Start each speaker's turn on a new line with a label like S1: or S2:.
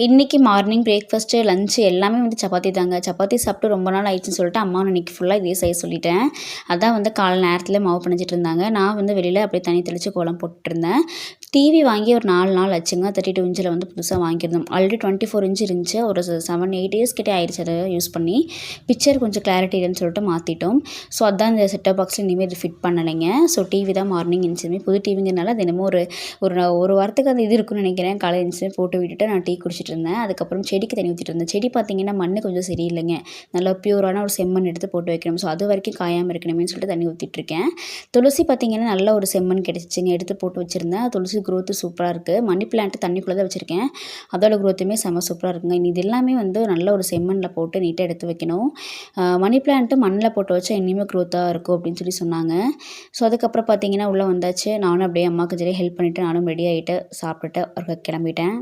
S1: இன்றைக்கி morning breakfast, lunch எல்லாமே வந்து சப்பாத்தி தாங்க. சப்பாத்தி சாப்பிட்டு ரொம்ப நாள் ஆயிடுச்சுன்னு சொல்லிட்டு அம்மாவை இன்னைக்கு ஃபுல்லாக இதே செய்ய சொல்லிட்டேன். அதான் வந்து காலைல நேரத்தில் மாவு பிணைஞ்சிட்டு இருந்தாங்க. நான் வந்து வெளியில் அப்படியே தண்ணி தெளித்து கோலம் போட்டுருந்தேன். டிவி வாங்கி ஒரு 4 நாள் ஆச்சுங்க. 32 இன்ச்சில் வந்து புதுசாக வாங்கியிருந்தோம். ஆல்ரெடி 24 இன்ச் இருந்துச்சு. ஒரு 7, 8 இயர்ஸ் கிட்டே ஆயிடுச்சு அதை யூஸ் பண்ணி. பிக்சர் கொஞ்சம் கிளாரிட்டி இல்லைன்னு சொல்லிட்டு மாற்றிட்டோம். ஸோ அதான் இந்த செட்டப் பாக்ஸில் இனிமேல் இது ஃபிட் பண்ணலைங்க. ஸோ டிவி தான் மார்னிங் இருந்துச்சுமே புது டிவிங்கிறனால தினமும் ஒரு ஒரு ஒரு வாரத்துக்கு அது இது இருக்குன்னு நினைக்கிறேன். காலையில் இருந்துச்சு போட்டு விட்டுட்டு நான் டீ குடிச்சிட்டு இருந்தேன். அதுக்கப்புறம் செடிக்கு தண்ணி ஊற்றிட்டு இருந்தேன். செடி பார்த்திங்கன்னா மண் கொஞ்சம் சரியில்லைங்க. நல்லா பியூரான ஒரு செம்மண் எடுத்து போட்டு வைக்கணும். ஸோ அது வரைக்கும் காயாமல் இருக்கணுமேனு சொல்லிட்டு தண்ணி ஊற்றிட்டுருக்கேன். துளசி பார்த்திங்கன்னா நல்ல ஒரு செம்மண் கிடச்சிச்சிங்க. எடுத்து போட்டு வச்சுருந்தேன். துளசி க்ரோத்து சூப்பராக இருக்குது. மணி பிளான்ட்டு தண்ணிக்குள்ளே தான் வச்சுருக்கேன். அதோட க்ரோத்துமே செம்ம சூப்பராக இருக்குங்க. இது எல்லாமே வந்து நல்ல ஒரு செம்மண்ணில் போட்டு நீட்டாக எடுத்து வைக்கணும். மணி பிளான்ட்டு மண்ணில் போட்டு வச்சா இனிமேல் க்ரோத்தாக இருக்கும் அப்படின்னு சொல்லி சொன்னாங்க. ஸோ அதுக்கப்புறம் பார்த்திங்கன்னா உள்ளே வந்தாச்சு. நானும் அப்படியே அம்மாவுக்கு சரி ஹெல்ப் பண்ணிவிட்டு நானும் ரெடி ஆகிட்டு சாப்பிட்டுட்டு கிளம்பிட்டேன்.